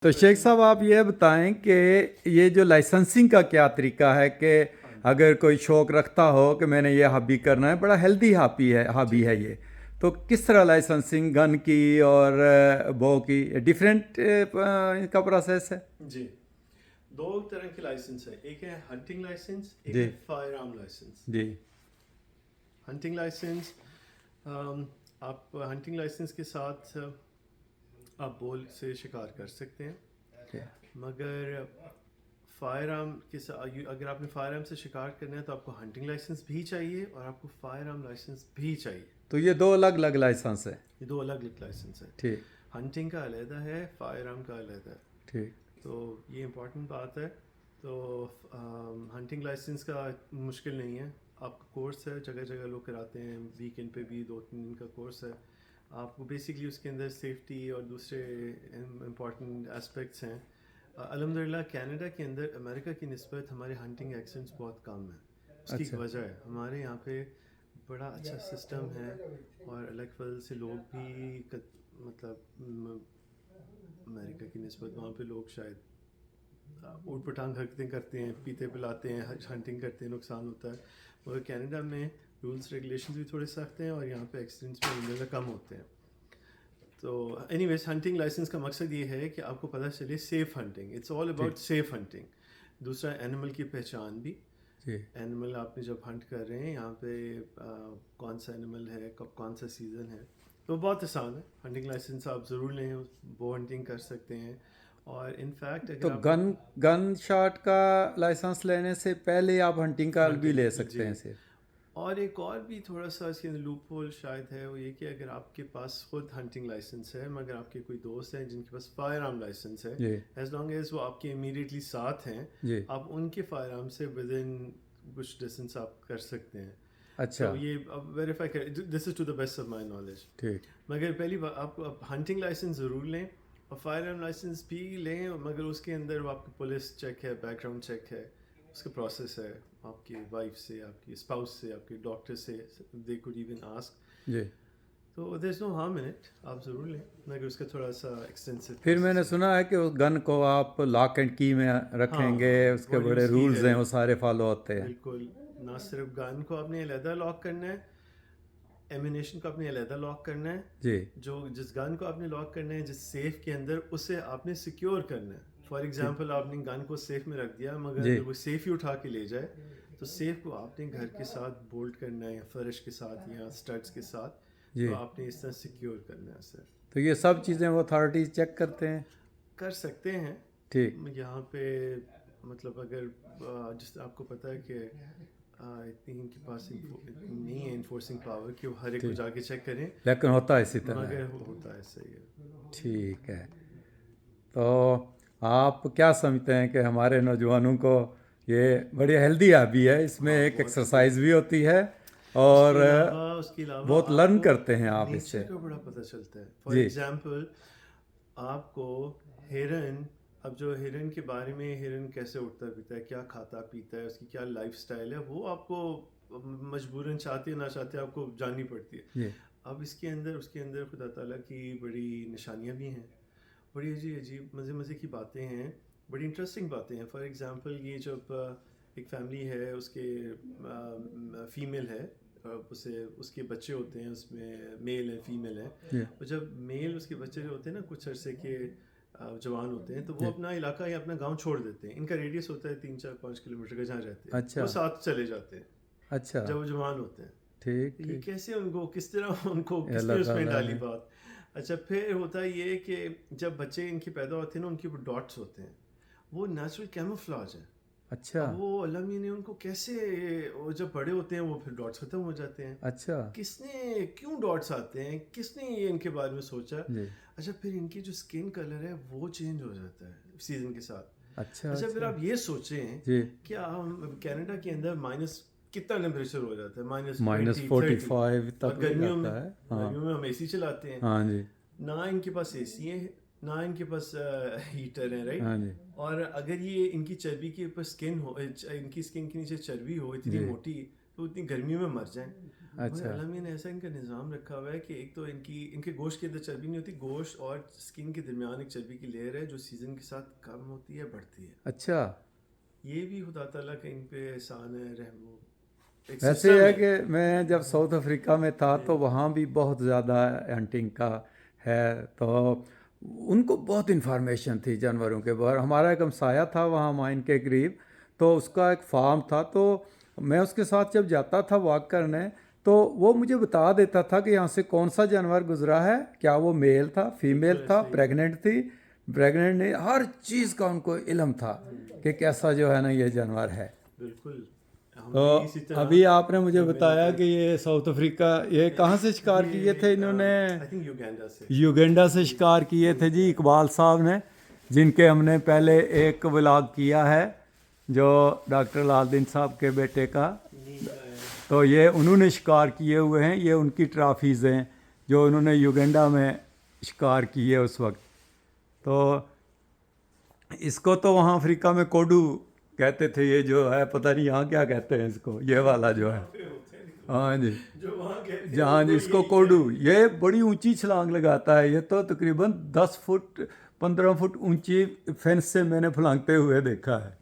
تو شیخ صاحب آپ یہ بتائیں کہ یہ جو لائسنسنگ کا کیا طریقہ ہے کہ اگر کوئی شوق رکھتا ہو کہ میں نے یہ ہابی کرنا ہے، بڑا ہیلدی ہابی ہے یہ، تو کس طرح لائسنسنگ گن کی اور بو کی ڈیفرنٹ کا پروسیس ہے؟ جی، دو طرح کے لائسنس ہے، ایک ہے ہنٹنگ لائسنس، ایک جی ہے فائر آرم لائسنس. جی ہنٹنگ لائسنس، آپ ہنٹنگ لائسنس کے ساتھ آپ بول سے شکار کر سکتے ہیں، جی مگر فائر آرم کے ساتھ اگر آپ نے فائر آرم سے شکار کرنا ہے تو آپ کو ہنٹنگ لائسنس بھی چاہیے اور آپ کو فائر آرم لائسنس بھی چاہیے. تو یہ دو الگ الگ لائسنس ہے. یہ دو الگ الگ لائسنس ہیں. ٹھیک ہنٹنگ کا علیحدہ ہے، فائر آرم کا علیحدہ ہے. ٹھیک تو یہ امپورٹنٹ بات ہے. تو ہنٹنگ لائسنس کا مشکل نہیں ہے، آپ کا کورس ہے، جگہ جگہ لوگ کراتے ہیں، ویکینڈ پہ بھی 2-3 دن کا کورس ہے. آپ کو بیسکلی اس کے اندر سیفٹی اور دوسرے امپورٹنٹ اسپیکٹس ہیں. الحمدللہ کینیڈا کے اندر امریکہ کی نسبت ہمارے ہنٹنگ ایکسیڈنٹس بہت کم ہیں. اس کی ایک اچھا وجہ ہے ہمارے یہاں پہ بڑا اچھا سسٹم ہے، اور اللہ کے فضل سے لوگ بھی مطلب امریکہ کی نسبت وہاں پہ لوگ شاید اوٹ پٹانگ حرکتیں کرتے ہیں، پیتے پلاتے ہیں، ہنٹنگ کرتے ہیں، نقصان ہوتا ہے. مگر کینیڈا میں رولس ریگولیشنز بھی تھوڑے سخت ہیں اور یہاں پہ ایکسیڈنٹس بھی زیادہ کم ہوتے ہیں. تو اینی ویز ہنٹنگ لائسنس کا مقصد یہ ہے کہ آپ کو پتہ چلے سیف ہنٹنگ، اٹس آل ٹھیک اباؤٹ سیف ہنٹنگ. دوسرا اینیمل کی پہچان بھی. جی اینیمل آپ نے جب ہنٹ کر رہے ہیں یہاں پہ کون سا اینیمل ہے، کب کون سا سیزن ہے، تو بہت آسان ہے. ہنٹنگ لائسنس آپ ضرور لیں، بو ہنٹنگ کر سکتے ہیں. اور انفیکٹ تو اگر آپ گن شاٹ کا لائسنس لینے سے پہلے آپ ہنٹنگ کا بھی لے ہنٹنگ سکتے جی. ہیں صرف؟ اور ایک اور بھی تھوڑا سا اس کے اندر لوپ ہول شاید ہے، وہ یہ کہ اگر آپ کے پاس خود ہنٹنگ لائسنس ہے مگر آپ کے کوئی دوست ہیں جن کے پاس فائر آرم لائسنس ہے، جی ایز لانگ ایز وہ آپ کے امیڈیٹلی ساتھ ہیں، جی آپ ان کے فائر آرم سے ود ان کچھ ڈسٹینس آپ کر سکتے ہیں. اچھا تو یہ ویریفائی کر، this is to the best of my knowledge. ٹھیک مگر پہلی بات آپ ہنٹنگ لائسنس ضرور لیں اور فائر آرم لائسنس بھی لیں، مگر اس کے اندر آپ کی پولیس چیک ہے، بیک گراؤنڈ چیک ہے، اس کا پروسیس ہے. آپ کی وائف سے، آپ کی اسپاؤس سے، آپ کے ڈاکٹر سے، دے کوڈ ایون آسک. جی. تو دیر از نو ہارم ان اٹ، آپ ضرور لیں، مگر اس کا تھوڑا سا ایکسٹینسو پھر میں نے پروسیس ہے. سنا ہے کہ اس گن کو آپ لاک اینڈ کی میں رکھیں گے، ہاں اس کے بڑی بڑے اس کی رولز ہے، ہیں، وہ سارے فالو ہوتے ہیں. بالکل. نہ صرف گن کو آپ نے علیحدہ لاک کرنا ہے، ایمونیشن کو آپ نے علیحدہ لاک کرنا ہے. جی جس گن کو آپ نے لاک کرنا ہے، جس سیف کے اندر، اسے آپ نے سیکیور کرنا ہے. فار ایگزامپل آپ نے گن کو سیف میں رکھ دیا، مگر جی اگر وہ سیف ہی اٹھا کے لے جائے تو سیف کو آپ نے گھر کے ساتھ بولٹ کرنا ہے، یا فرش کے ساتھ یا اسٹڈس کے ساتھ. تو جی. آپ نے اس طرح سیکیور کرنا ہے. سر تو یہ سب چیزیں وہ اتھارٹیز چیک کرتے ہیں؟ کر سکتے ہیں ٹھیک یہاں پہ. مطلب اگر جس آپ کو پتہ ہے کہ اتنی ان کے پاس نہیں ہے انفورسنگ پاور کہ وہ ہر ایک کو ٹھیک، جا کے چیک کریں، لیکن ہوتا ہے اسی طرح ہے. مگر ہوتا ہے. صحیح ہے. ٹھیک ہے. تو آپ کیا سمجھتے ہیں کہ ہمارے نوجوانوں کو یہ بڑی ہیلدی ہابی ہے، اس میں ہاں ایک بہت ایکسرسائز بھی ہوتی ہے اس اور کے علاوہ بہت آپ لرن کو کرتے ہیں آپ اس نیچر سے؟ کا بڑا پتہ چلتا ہے. فار جی ایگزامپل آپ کو ہرن، اب جو ہرن کے بارے میں، ہرن کیسے اٹھتا پیتا ہے، کیا کھاتا پیتا ہے، اس کی کیا لائف سٹائل ہے، وہ آپ کو مجبوراً چاہتے نہ چاہتے آپ کو جاننی پڑتی ہے. جی اب اس کے اندر خدا تعالیٰ کی بڑی نشانیاں بھی ہیں، بڑی عجیب عجیب مزے کی باتیں ہیں، بڑی انٹرسٹنگ باتیں ہیں. فار ایگزامپل یہ جب ایک فیملی ہے، اس کے فیمیل ہے، اس کے بچے ہوتے ہیں، اس میں میل ہے فیمیل ہے. جی اور جب میل اس کے بچے جو ہوتے ہیں نا کچھ عرصے کے جوان ہوتے ہیں، تو وہ جی. اپنا علاقہ یا اپنا گاؤں چھوڑ دیتے ہیں. ان کا ریڈیس ہوتا ہے 3-4-5 کلومیٹر کا، جہاں رہتے ہیں وہ اچھا ساتھ چلے جاتے ہیں اچھا. جب وہ جوان ہوتے ہیں. ٹھیک یہ ٹھیک. کیسے ان کو کس نے اللہ اس میں تعالیٰ ڈالی نے. بات. اچھا پھر ہوتا یہ کہ جب بچے ان کی پیدا ہوتے ہیں نا، ان کے اوپر ڈاٹس ہوتے ہیں، وہ نیچرل کیموفلاج ہے. اچھا اب وہ اللہ نے ان کو کیسے، وہ جب بڑے ہوتے ہیں وہ پھر ڈاٹس ختم ہو جاتے ہیں. اچھا. کس نے، کیوں ڈاٹس آتے ہیں، کس نے یہ ان کے بارے میں سوچا. جی اچھا پھر ان کی جو اسکن کلر ہے وہ چینج ہو جاتا ہے سیزن کے ساتھ. اچھا اچھا پھر اچھا. آپ یہ سوچیں جی کہ کینیڈا کے اندر مائنس کتنا ٹیمپریچر ہو جاتا ہے، -20-30. -45 اور تک ہو گرمیوں جاتا ہے. ہاں میں ہم اے سی چلاتے ہیں، ہاں جی نہ ان کے پاس اے سی ہے، نہ ان کے پاس ہیٹر ہیں، رائٹ. ہاں جی اور اگر یہ ان کی چربی کے اوپر اسکن ہو، ان کی اسکن کے نیچے چربی ہو اتنی جی. موٹی، تو اتنی گرمی میں مر جائیں. اچھا اللہ میاں نے ایسا ان کا نظام رکھا ہوا ہے کہ ایک تو ان کے گوشت کے اندر چربی نہیں ہوتی, گوشت اور اسکن کے درمیان ایک چربی کی لیئر ہے جو سیزن کے ساتھ کم ہوتی ہے, بڑھتی ہے. اچھا. یہ بھی خدا تعالیٰ کا ان پہ احسان ہے, رحم و ایک ویسے سسٹم ہے ہے. کہ میں جب ساؤتھ افریقہ میں تھا تو وہاں بھی بہت زیادہ ہنٹنگ کا ہے, تو ان کو بہت انفارمیشن تھی جانوروں کے بارے. ہمارا ایک ہمسایہ تھا وہاں مائن کے قریب, تو اس کا ایک فارم تھا, تو میں اس کے ساتھ جب جاتا تھا واک کرنے تو وہ مجھے بتا دیتا تھا کہ یہاں سے کون سا جانور گزرا ہے, کیا وہ میل تھا, فیمیل تھا, پریگننٹ تھی, پریگننٹ نہیں, ہر چیز کا ان کو علم تھا کہ کیسا جو ہے نا یہ جانور ہے. بالکل. ہم تو بھی اسی طرح ابھی آپ نے مجھے بتایا کہ یہ ساؤتھ افریقہ, یہ کہاں سے شکار کیے تھے انہوں نے؟ آئی تھنک یوگینڈا سے. یوگینڈا سے شکار کیے تھے جی, اقبال صاحب نے, جن کے ہم نے پہلے ایک ولاگ کیا ہے جو ڈاکٹر لال دین صاحب کے بیٹے کا, تو یہ انہوں نے شکار کیے ہوئے ہیں, یہ ان کی ٹرافیز ہیں جو انہوں نے یوگینڈا میں شکار کیے اس وقت. تو اس کو تو وہاں افریقہ میں کوڈو کہتے تھے, یہ جو ہے پتہ نہیں یہاں کیا کہتے ہیں اس کو, یہ والا جو ہے, ہاں جی, جہاں جی اس کو کوڈو. یہ بڑی اونچی چھلانگ لگاتا ہے, یہ تو تقریباً 10 فٹ 15 فٹ اونچی فینس سے میں نے پھلانگتے ہوئے دیکھا ہے.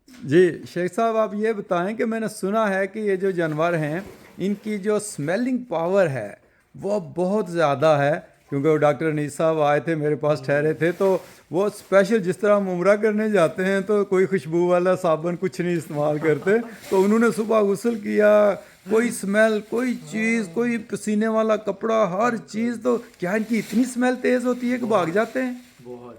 جی شیخ صاحب, آپ یہ بتائیں کہ میں نے سنا ہے کہ یہ جو جانور ہیں ان کی جو اسمیلنگ پاور ہے وہ بہت زیادہ ہے, کیونکہ وہ ڈاکٹر انیس صاحب آئے تھے میرے پاس ٹھہرے تھے, تو وہ اسپیشل جس طرح ہم عمرہ کرنے جاتے ہیں تو کوئی خوشبو والا صابن کچھ نہیں استعمال کرتے, تو انہوں نے صبح غسل کیا, کوئی اسمیل, کوئی چیز, کوئی پسینے والا کپڑا, ہر چیز. تو کیا ان کی اتنی اسمیل تیز ہوتی ہے کہ بھاگ جاتے ہیں؟ بہت.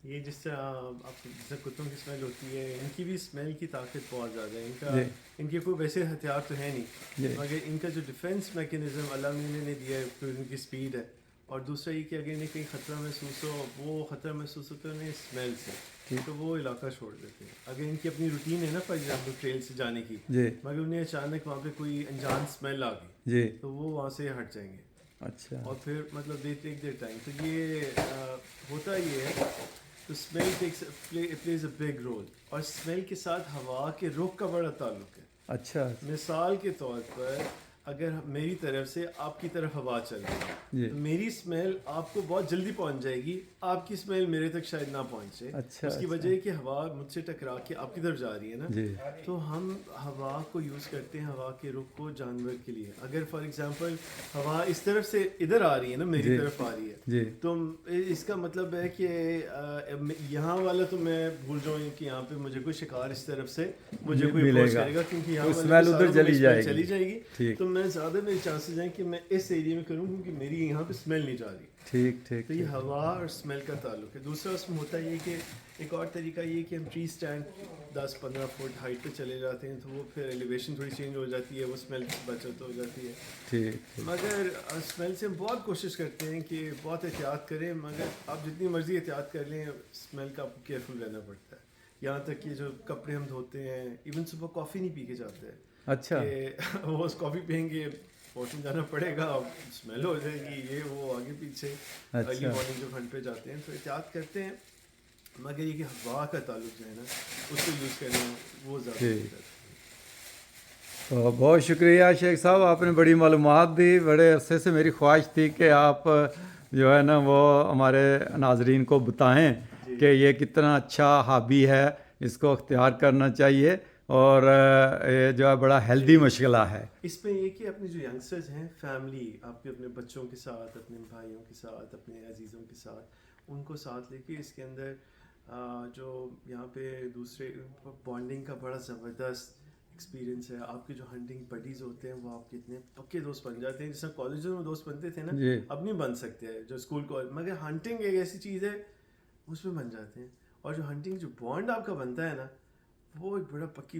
یہ جس طرح آپ جس طرح کتوں کی اسمیل ہوتی ہے, ان کی بھی اسمیل کی طاقت بہت زیادہ ہے. ان کا ان کے کوئی ویسے ہتھیار تو ہے نہیں, مگر ان کا جو ڈیفینس میکینزم اللہ میاں نے دیا ہے, پھر ان کی اسپیڈ ہے, اور دوسرا یہ کہ اگر انہیں کہیں خطرہ محسوس ہو, وہ خطرہ محسوس ہوتا ہے انہیں اسمیل سے, تو وہ علاقہ چھوڑ دیتے ہیں. اگر ان کی اپنی روٹین ہے نا فار ایگزامپل ٹریل سے جانے کی, مگر انہیں اچانک وہاں پہ کوئی انجان اسمیل آ گئی تو وہ وہاں سے ہٹ جائیں گے. اچھا. اور پھر مطلب دے ٹیک دیئر ٹائم. تو یہ ہوتا یہ ہے, تو small plays a big role, اور اسمیل کے ساتھ ہوا کے رخ کا بڑا تعلق ہے. اچھا. مثال کے طور پر اگر میری طرف سے آپ کی طرف ہوا چل رہی ہے تو میری اسمیل آپ کو بہت جلدی پہنچ جائے گی, آپ کی اسمیل میرے تک شاید نہ پہنچے. اس کی وجہ ہے کہ ہوا مجھ سے ٹکرا کے آپ کی طرف جا رہی ہے نا, تو ہم ہوا کو یوز کرتے ہیں, ہوا کے رخ کو جانور کے لیے. اگر فار ایگزامپل ہوا اس طرف سے ادھر آ رہی ہے نا, میری طرف آ رہی ہے, تو اس کا مطلب ہے کہ یہاں والا تو میں بھول جاؤں کہ یہاں پہ مجھے کوئی شکار اس طرف سے مجھے کوئی اپروچ کرے گا, کیونکہ یہاں والا چلی جائے گی, تو میں زیادہ میرے چانسز ہیں کہ میں اس ایریا میں کروں کیونکہ میری یہاں پہ اسمیل نہیں جا رہی. تو یہ ہوا اور اسمیل کا تعلق ہے. دوسرا اس میں ہوتا یہ کہ ایک اور طریقہ یہ کہ ہم ٹری اسٹینڈ 10-15 فٹ ہائٹ پہ چلے جاتے ہیں, تو وہ پھر ایلیویشن تھوڑی چینج ہو جاتی ہے, وہ اسمیل کی بچت ہو جاتی ہے. مگر اسمیل سے ہم بہت کوشش کرتے ہیں کہ بہت احتیاط کریں, مگر آپ جتنی مرضی احتیاط کر لیں اسمیل کا آپ کو کیئرفل رہنا پڑتا ہے. یہاں تک کہ جو کپڑے ہم دھوتے ہیں, ایون صبح کافی نہیں پی کے جاتے ہیں. اچھا. کہ وہ کافی پئیں گے, واش روم جانا پڑے گا, اسمیل ہو جائے گی, یہ وہ آگے پیچھے. ارلی مارننگ جو ٹھنڈ پہ جاتے ہیں تو احتیاط کرتے ہیں, مگر یہ کہ ہوا کا تعلق جو ہے نا اس کو یوز کرنا وہ زیادہ بہتر ہے. تو بہت شکریہ شیخ صاحب, آپ نے بڑی معلومات دی. بڑے عرصے سے میری خواہش تھی کہ آپ جو ہے نا وہ ہمارے ناظرین کو بتائیں کہ یہ کتنا اچھا ہابی ہے, اس کو اختیار کرنا چاہیے, اور یہ جو ہے بڑا ہیلدی مشغلہ ہے. اس میں یہ کہ اپنے جو ینگسٹرز ہیں, فیملی, آپ کے اپنے بچوں کے ساتھ, اپنے بھائیوں کے ساتھ, اپنے عزیزوں کے ساتھ, ان کو ساتھ لے کے اس کے اندر جو یہاں پہ دوسرے بانڈنگ کا بڑا زبردست ایکسپیرینس ہے. آپ کے جو ہنٹنگ بڈیز ہوتے ہیں وہ آپ کے اتنے پکے دوست بن جاتے ہیں, جس طرح کالجوں میں دوست بنتے تھے نا, اب نہیں بن سکتے ہیں جو اسکول کالج, مگر ہنٹنگ ایک ایسی چیز ہے اس میں بن جاتے ہیں. اور جو ہنٹنگ جو بانڈ آپ کا بنتا ہے نا, وہ ایک بڑا پکی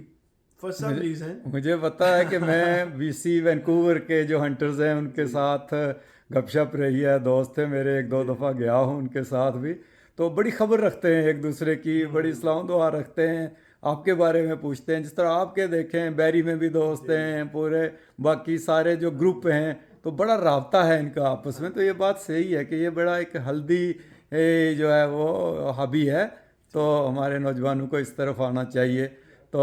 فار سم ریزن. مجھے پتا ہے کہ میں بی سی وینکوور کے جو ہنٹرز ہیں ان کے ساتھ گپ شپ رہی ہے, دوست تھے میرے, 1-2 دفعہ گیا ہوں ان کے ساتھ بھی, تو بڑی خبر رکھتے ہیں ایک دوسرے کی, بڑی سلام دعا رکھتے ہیں, آپ کے بارے میں پوچھتے ہیں. جس طرح آپ کے دیکھیں بیری میں بھی دوست ہیں پورے, باقی سارے جو گروپ ہیں, تو بڑا رابطہ ہے ان کا آپس میں. تو یہ بات صحیح ہے کہ یہ بڑا ایک ہلدی جو ہے وہ ہابی ہے, تو ہمارے نوجوانوں کو اس طرف آنا چاہیے. تو